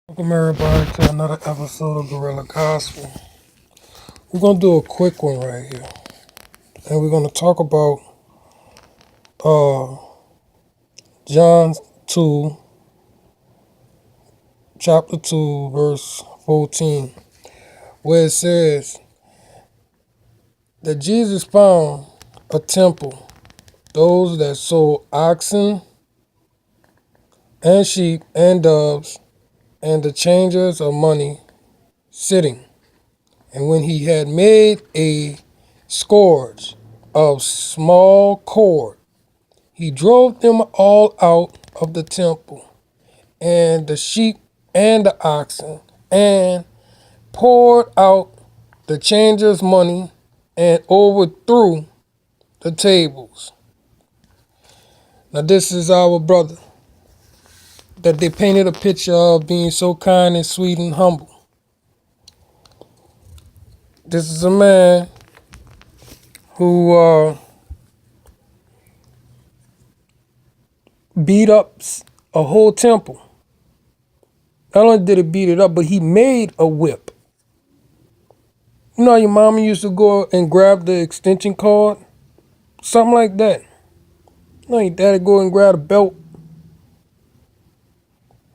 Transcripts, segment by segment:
Welcome everybody to another episode of Gorilla Gospel. We're gonna do a quick one right here, and we're gonna talk about uh John 2, chapter 2, verse 14, where it says that Jesus found a temple, those that sold oxen and sheep and doves, and the changers of money sitting. And when he had made a scourge of small cord, he drove them all out of the temple, and the sheep and the oxen, and poured out the changers' money, and overthrew the tables. Now this is our brother that they painted a picture of being so kind and sweet and humble. This is a man who beat up a whole temple. Not only did he beat it up, but he made a whip. You know how your mama used to go and grab the extension cord? Something like that. No, your daddy go and grab a belt.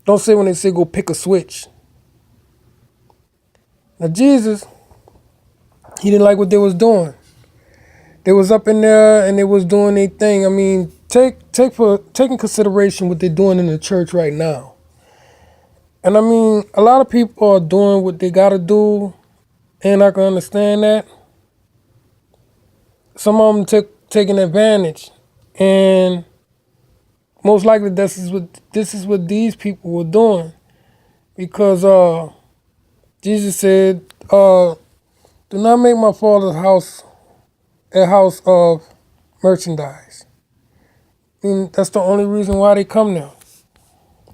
Don't say when they say go pick a switch. Now Jesus, he didn't like what they was doing. They was up in there and they was doing their thing. I mean, take in consideration what they're doing in the church right now. And I mean, a lot of people are doing what they gotta do, and I can understand that. Some of them taking advantage, and most likely this is what these people were doing, because Jesus said, "Do not make my Father's house a house of merchandise." I mean, that's the only reason why they come there,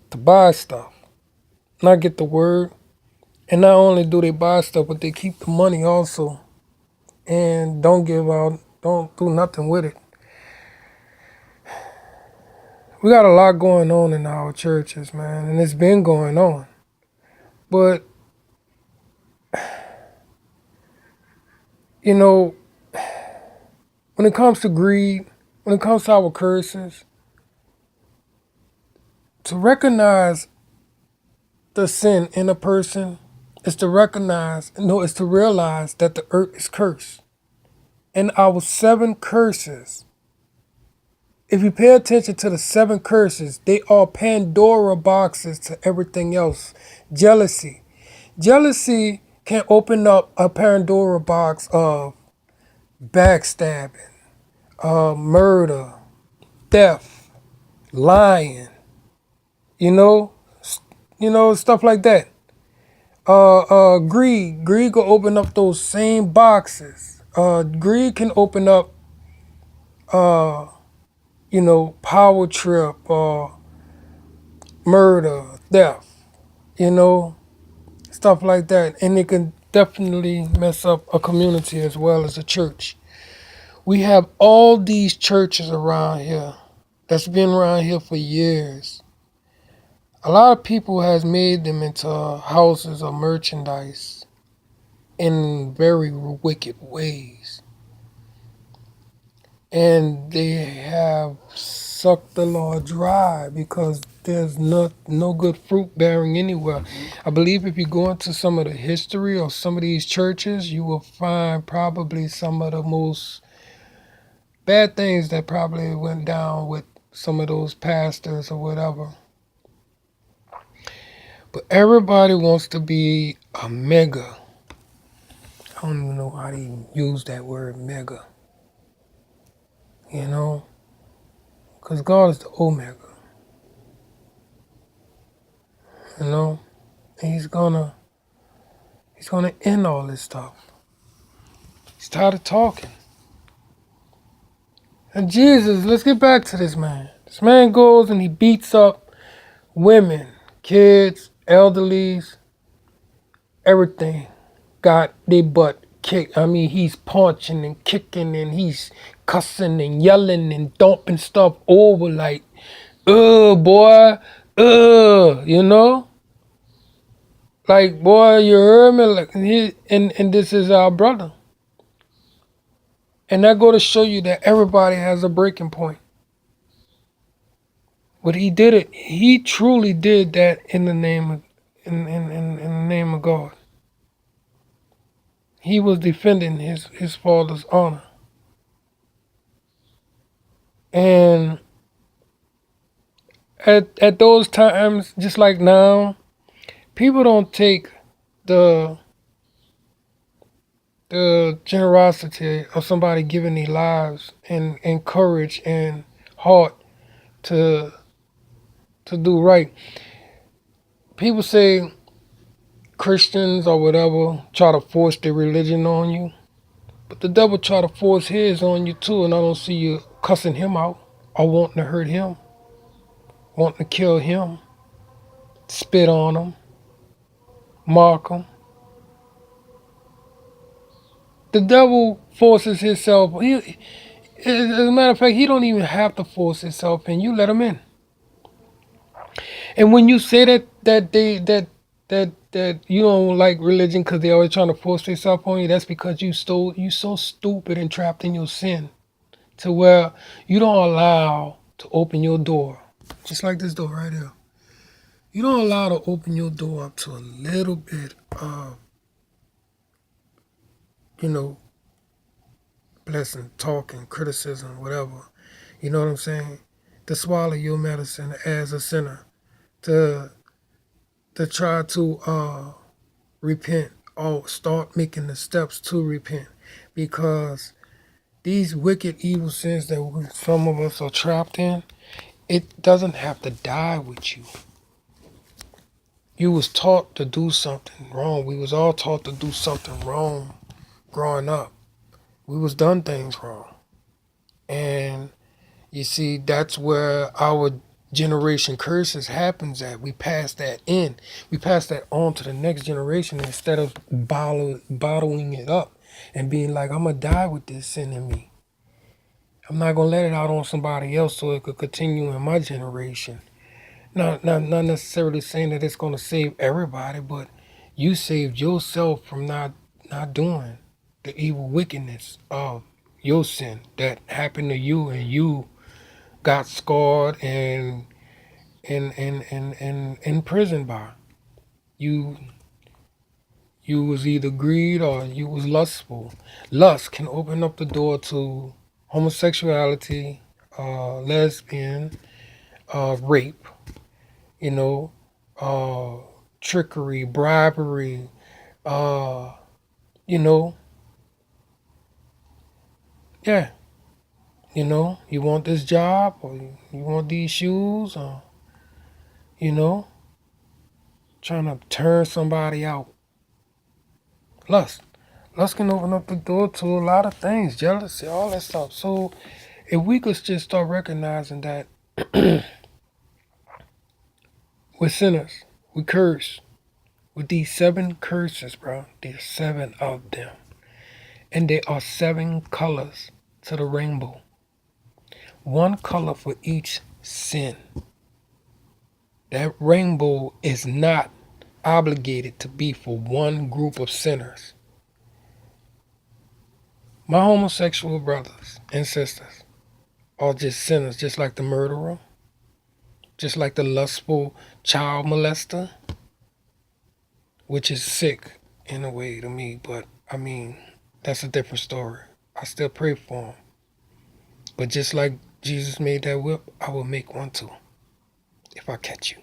to buy stuff, not get the word. And not only do they buy stuff, but they keep the money also, and don't give out, don't do nothing with it. We got a lot going on in our churches, man, and it's been going on. But, you know, when it comes to greed, when it comes to our curses, to recognize the sin in a person is to is to realize that the earth is cursed. And our 7 curses, if you pay attention to the 7 curses, they are Pandora boxes to everything else. Jealousy. Jealousy can open up a Pandora box of backstabbing, murder, theft, lying, you know, stuff like that. Greed can open up those same boxes. Greed can open up, power trip, murder, theft, you know, stuff like that. And it can definitely mess up a community as well as a church. We have all these churches around here that's been around here for years. A lot of people has made them into houses of merchandise in very wicked ways. And they have sucked the law dry because there's no good fruit bearing anywhere. I believe if you go into some of the history of some of these churches, you will find probably some of the most bad things that probably went down with some of those pastors or whatever. But everybody wants to be a mega. I don't even know how to even use that word mega. You know? Because God is the Omega. You know? And He's gonna end all this stuff. He's tired of talking. And Jesus, let's get back to this man. This man goes and he beats up women, kids, elderlies, everything. Got their butt kicked. I mean, he's punching and kicking and he's cussing and yelling and dumping stuff over like, boy, you know? Like, boy, you heard me? Like, and this is our brother. And that go to show you that everybody has a breaking point. But he did it. He truly did that in the name of in the name of God. He was defending his father's honor. And at those times, just like now, people don't take the the generosity of somebody giving their lives and courage and heart to do right. People say Christians or whatever try to force their religion on you, but the devil try to force his on you too, and I don't see you cussing him out or wanting to hurt him, wanting to kill him, spit on him, mock him. The devil forces himself. As a matter of fact, he don't even have to force himself in. You let him in. And when you say that you don't like religion because they always trying to force themselves on you, that's because you so stupid and trapped in your sin to where you don't allow to open your door, just like this door right here. You don't allow to open your door up to a little bit of, you know, blessing, talking, criticism, whatever. You know what I'm saying? To swallow your medicine as a sinner, to try to repent or start making the steps to repent, because these wicked evil sins that some of us are trapped in, it doesn't have to die with you. You was taught to do something wrong. We was all taught to do something wrong growing up. We was done things wrong. And you see, that's where our generation curses happens at. We pass that in. We pass that on to the next generation instead of bottling it up and being like, I'm going to die with this sin in me. I'm not going to let it out on somebody else so it could continue in my generation. Not necessarily saying that it's going to save everybody, but you saved yourself from not doing the evil wickedness of your sin that happened to you, and you got scarred and imprisoned by. You you was either greed or you was lustful. Lust can open up the door to homosexuality, lesbian, rape, you know, uh, trickery, bribery, uh, you know, yeah, you want this job or you want these shoes, or, you know, trying to turn somebody out. Lust. Lust can open up the door to a lot of things, jealousy, all that stuff. So if we could just start recognizing that we're sinners, we curse with these 7 curses, bro. There's 7 of them. And there are 7 colors to the rainbow. 1 color for each sin. That rainbow is not obligated to be for one group of sinners. My homosexual brothers and sisters are just sinners, just like the murderer, just like the lustful child molester, which is sick in a way to me, but I mean, that's a different story. I still pray for him. But just like Jesus made that whip, I will make one too, if I catch you.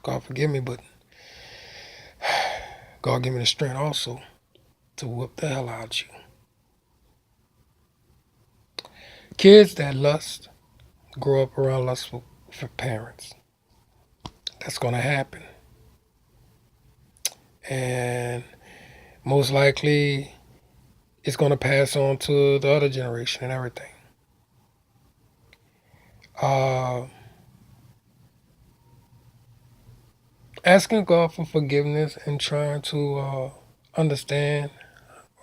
God forgive me, but God give me the strength also to whip the hell out you. Kids that lust grow up around lustful for parents. That's going to happen. And most likely it's going to pass on to the other generation and everything. Asking God for forgiveness and trying to understand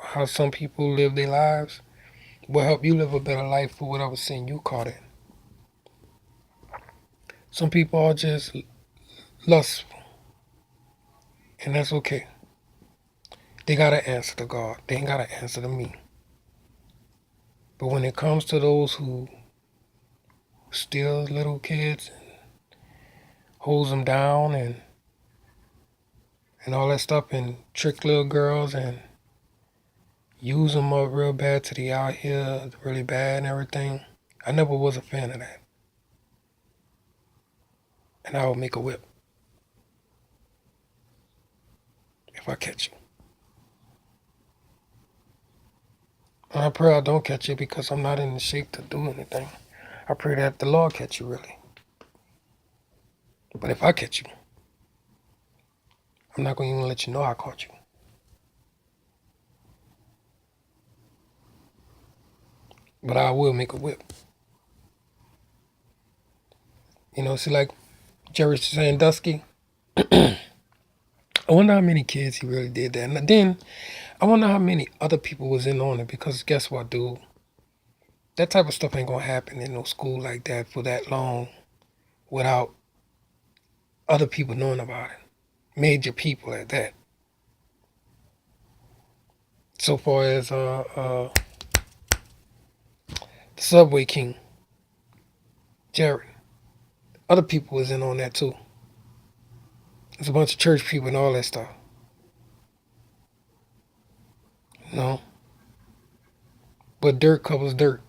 how some people live their lives will help you live a better life for whatever sin you caught in. Some people are just lustful. And that's okay. They got to answer to God. They ain't got to answer to me. But when it comes to those who steal little kids, holds them down and all that stuff and trick little girls and use them up real bad till they out here really bad and everything, I never was a fan of that. And I would make a whip if I catch you. And I pray I don't catch you because I'm not in the shape to do anything. I pray that the Lord catch you really. But if I catch you, I'm not going to even let you know I caught you. But I will make a whip. You know, see, like Jerry Sandusky. I wonder how many kids he really did that. And then I wonder how many other people was in on it because guess what, dude? That type of stuff ain't gonna happen in no school like that for that long without other people knowing about it. Major people at that. So far as the Subway King, Jared. Other people was in on that too. There's a bunch of church people and all that stuff. You know? But dirt covers dirt.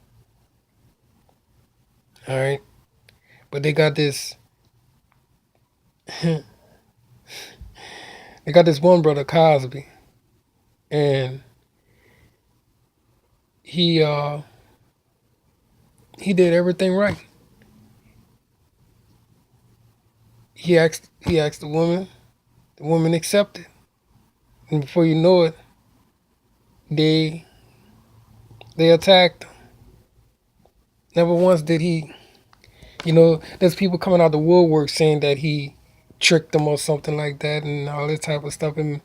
Alright? But they got this they got this one brother, Cosby, and he did everything right. He asked the woman accepted. And before you know it, they attacked him. Never once did he, there's people coming out the woodwork saying that he tricked them or something like that and all this type of stuff. And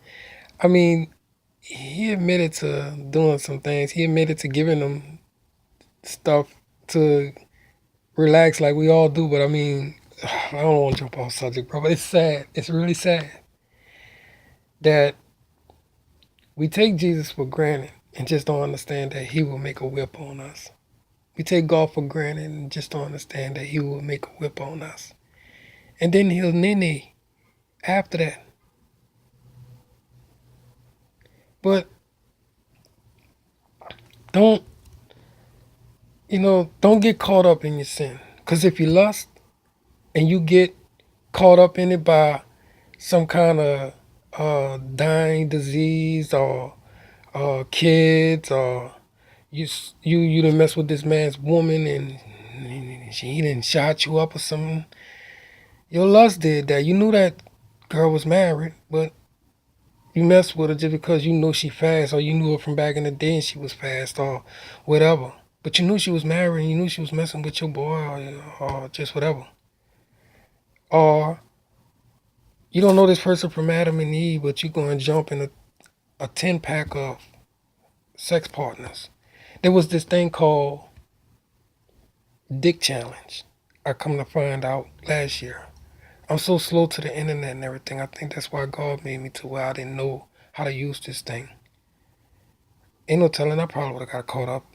I mean, he admitted to doing some things. He admitted to giving them stuff to relax like we all do. But I mean, I don't want to jump off subject, bro, but it's sad. It's really sad that we take Jesus for granted and just don't understand that he will make a whip on us. We take God for granted and just don't understand that he will make a whip on us. And then he'll nene after that. But don't, don't get caught up in your sin. Because if you lust and you get caught up in it by some kind of dying disease or kids or you done mess with this man's woman and he done shot you up or something. Your lust did that. You knew that girl was married, but you messed with her just because you know she fast or you knew her from back in the day and she was fast or whatever. But you knew she was married and you knew she was messing with your boy or just whatever. Or you don't know this person from Adam and Eve, but you go and jump in a 10-pack of sex partners. There was this thing called Dick Challenge. I come to find out last year. I'm so slow to the internet and everything. I think that's why God made me to where I didn't know how to use this thing. Ain't no telling, I probably would have got caught up